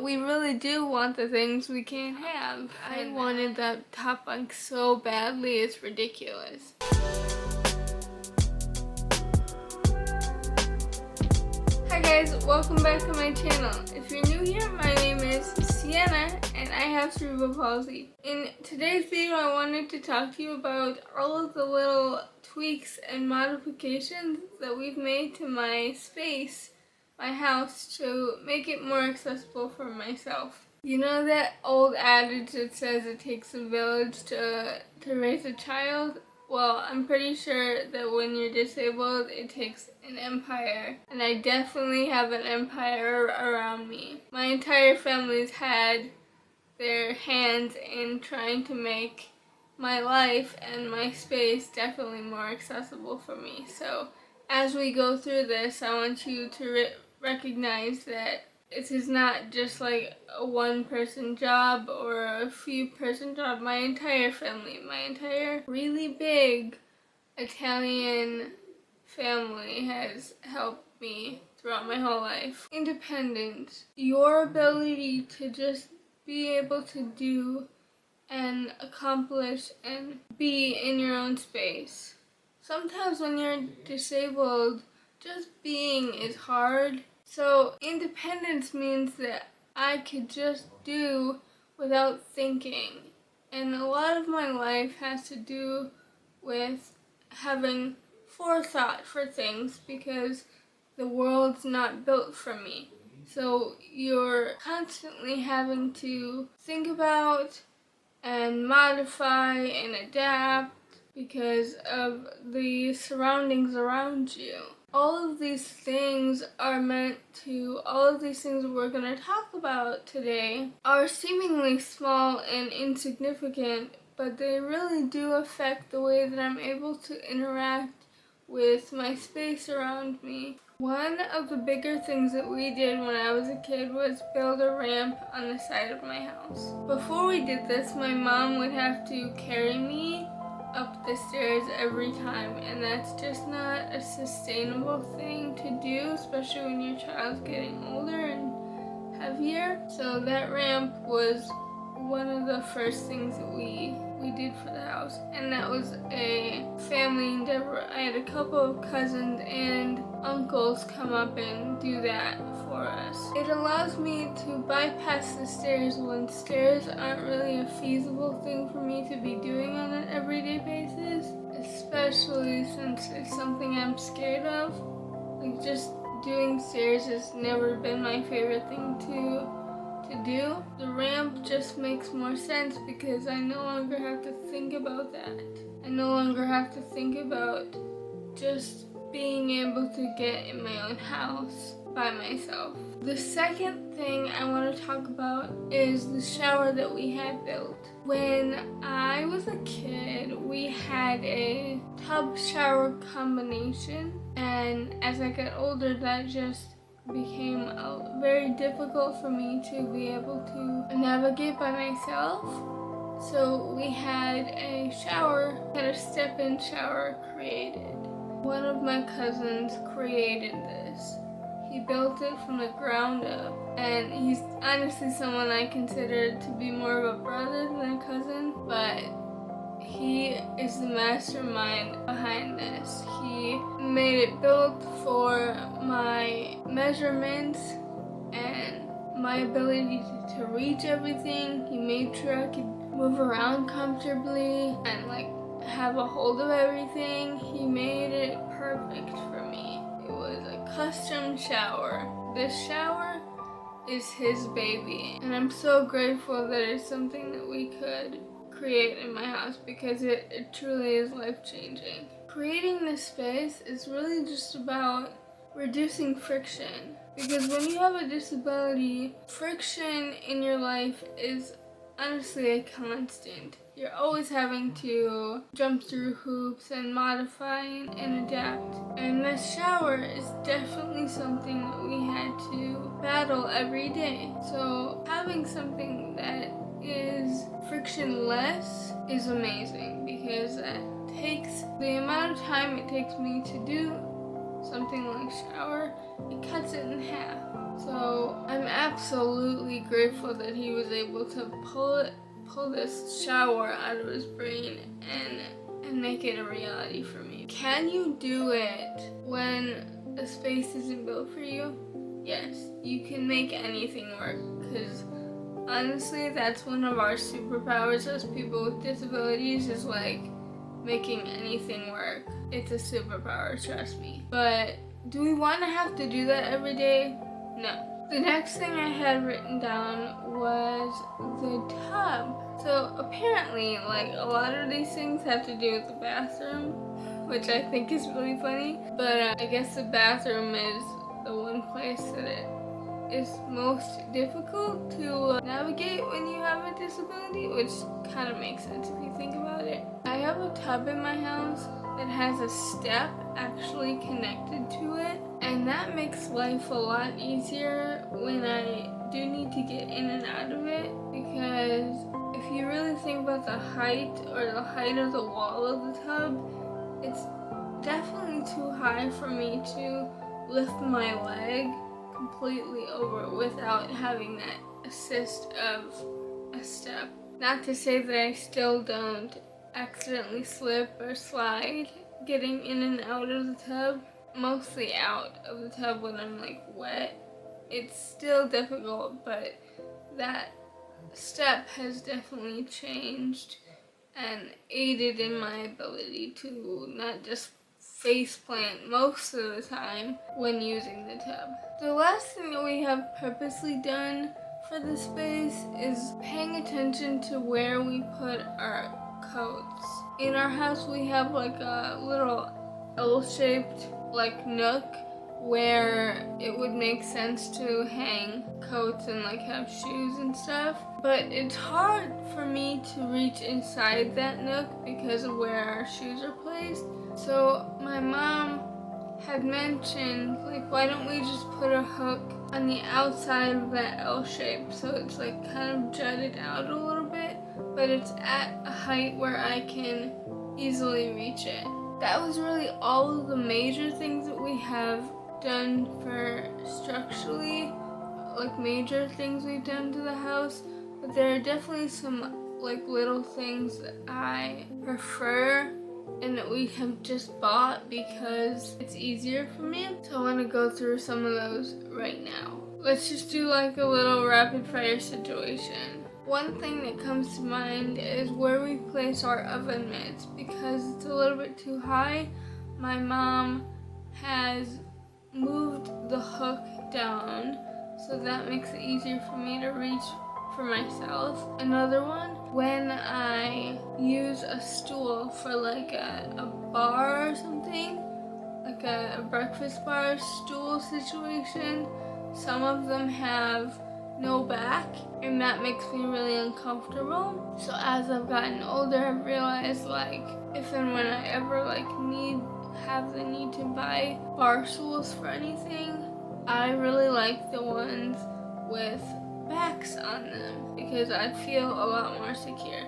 But we really do want the things we can't have. I wanted that top bunk so badly, it's ridiculous. Hi guys, welcome back to my channel. If you're new here, my name is Sienna and I have cerebral palsy. In today's video, I wanted to talk to you about all of the little tweaks and modifications that we've made to my space, my house, to make it more accessible for myself. You know that old adage that says it takes a village to raise a child? Well, I'm pretty sure that when you're disabled, it takes an empire. And I definitely have an empire around me. My entire family's had their hands in trying to make my life and my space definitely more accessible for me. So as we go through this, I want you to recognize that this is not just like a one-person job or a few-person job. My entire family, my entire really big Italian family has helped me throughout my whole life. Independence, your ability to just be able to do and accomplish and be in your own space. Sometimes when you're disabled, just being is hard. So independence means that I could just do without thinking. And a lot of my life has to do with having forethought for things because the world's not built for me. So you're constantly having to think about and modify and adapt because of the surroundings around you. All of these things we're going to talk about today are seemingly small and insignificant, but they really do affect the way that I'm able to interact with my space around me. One of the bigger things that we did when I was a kid was build a ramp on the side of my house. Before we did this, my mom would have to carry me up the stairs every time, and that's just not a sustainable thing to do, especially when your child's getting older and heavier. So that ramp was one of the first things that we did for the house, and that was a family endeavor. I had a couple of cousins and uncles come up and do that for us. It allows me to bypass the stairs when stairs aren't really a feasible thing for me to be doing on an everyday basis, especially since it's something I'm scared of. Like, just doing stairs has never been my favorite thing to do. The ramp just makes more sense because I no longer have to think about that. I no longer have to think about just being able to get in my own house by myself. The second thing I want to talk about is the shower that we had built. When I was a kid, we had a tub shower combination, and as I got older, that just became very difficult for me to be able to navigate by myself. So we had a step-in shower created. One of my cousins created this. He built it from the ground up, and he's honestly someone I consider to be more of a brother than a cousin, but he is the mastermind behind this. He made it built for my measurements and my ability to reach everything. He made sure I could move around comfortably and have a hold of everything. He made it perfect for me. It was a custom shower. This shower is his baby, and I'm so grateful that it's something that we could create in my house because it truly is life-changing. Creating this space is really just about reducing friction, because when you have a disability, friction in your life is honestly a constant. You're always having to jump through hoops and modify and adapt. And this shower is definitely something that we had to battle every day. So having something that is frictionless is amazing, because that takes the amount of time it takes me to do something like shower, it cuts it in half. So I'm absolutely grateful that he was able to pull this shower out of his brain and make it a reality for me. Can you do it when a space isn't built for you? Yes, you can make anything work, because honestly, that's one of our superpowers as people with disabilities, is like making anything work. It's a superpower, trust me. But do we want to have to do that every day? No. The next thing I had written down was the tub. So apparently, like, a lot of these things have to do with the bathroom, which I think is really funny. But I guess the bathroom is the one place that it is most difficult to navigate when you have a disability, which kind of makes sense if you think about it. I have a tub in my house that has a step actually connected to it, and that makes life a lot easier when I do need to get in and out of it, because if you really think about the height of the wall of the tub, it's definitely too high for me to lift my leg completely over without having that assist of a step. Not to say that I still don't accidentally slip or slide getting in and out of the tub, mostly out of the tub when I'm like wet. It's still difficult, but that step has definitely changed and aided in my ability to not just face plant most of the time when using the tub. The last thing that we have purposely done for the space is paying attention to where we put our coats. In our house we have like a little L-shaped like nook where it would make sense to hang coats and like have shoes and stuff, but it's hard for me to reach inside that nook because of where our shoes are placed. So my mom had mentioned, like, why don't we just put a hook on the outside of that L shape, so it's like kind of jutted out a little bit, but it's at a height where I can easily reach it. That was really all of the major things that we have done for structurally, like major things we've done to the house, but there are definitely some like little things that I prefer and that we have just bought because it's easier for me. So I want to go through some of those right now. Let's just do like a little rapid fire situation. One thing that comes to mind is where we place our oven mitts, because it's a little bit too high. My mom has moved the hook down, so that makes it easier for me to reach for myself. Another one, when I use a stool for like a bar or something, like a breakfast bar stool situation, some of them have no back, and that makes me really uncomfortable. So as I've gotten older, I've realized, like, if and when I ever like have the need to buy bar stools for anything, I really like the ones with backs on them because I feel a lot more secure.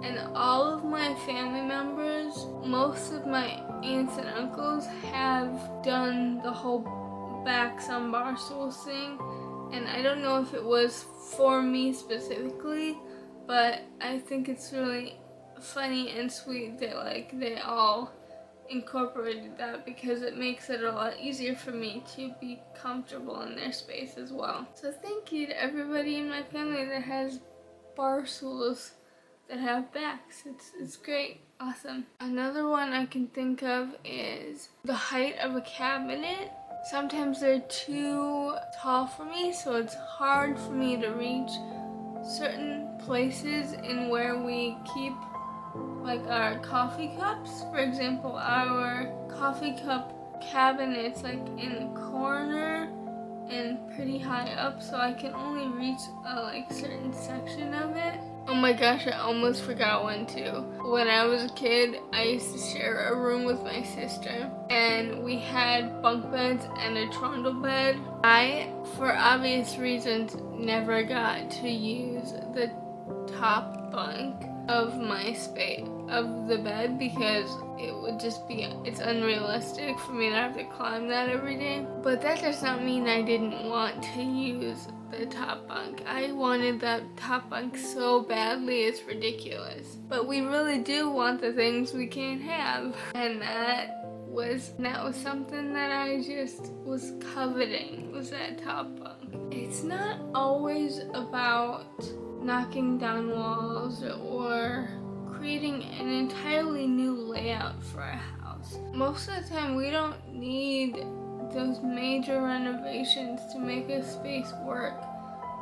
And all of my family members, most of my aunts and uncles, have done the whole backs on bar stools thing. And I don't know if it was for me specifically, but I think it's really funny and sweet that like they all incorporated that, because it makes it a lot easier for me to be comfortable in their space as well. So thank you to everybody in my family that has bar stools that have backs. It's great. Awesome. Another one I can think of is the height of a cabinet. Sometimes they're too tall for me, so it's hard for me to reach certain places in where we keep like our coffee cups. For example, our coffee cup cabinet's like in the corner and pretty high up, so I can only reach a like certain section of it. Oh my gosh, I almost forgot one too. When I was a kid, I used to share a room with my sister, and we had bunk beds and a trundle bed. I, for obvious reasons, never got to use the top bunk of my of the bed because it's unrealistic for me to have to climb that every day. But that does not mean I didn't want to use the top bunk. I wanted that top bunk so badly, it's ridiculous. But we really do want the things we can't have. And that was something that I just was coveting, was that top bunk. It's not always about knocking down walls or creating an entirely new layout for our house. Most of the time we don't need those major renovations to make a space work.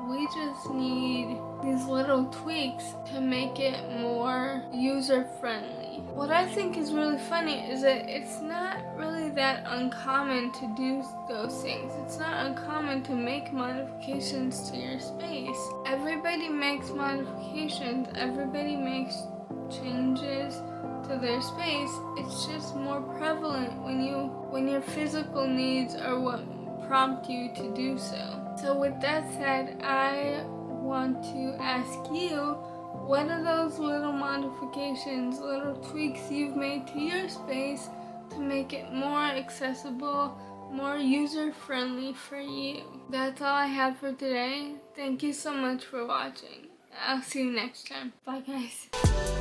We just need these little tweaks to make it more user-friendly. What I think is really funny is that it's not really that uncommon to do those things. It's not uncommon to make modifications to your space. Everybody makes modifications. Everybody makes changes to their space. It's just more prevalent when your physical needs are what prompt you to do so. So with that said, I want to ask you, what are those little modifications, little tweaks you've made to your space to make it more accessible, more user-friendly for you? That's all I have for today. Thank you so much for watching. I'll see you next time. Bye guys.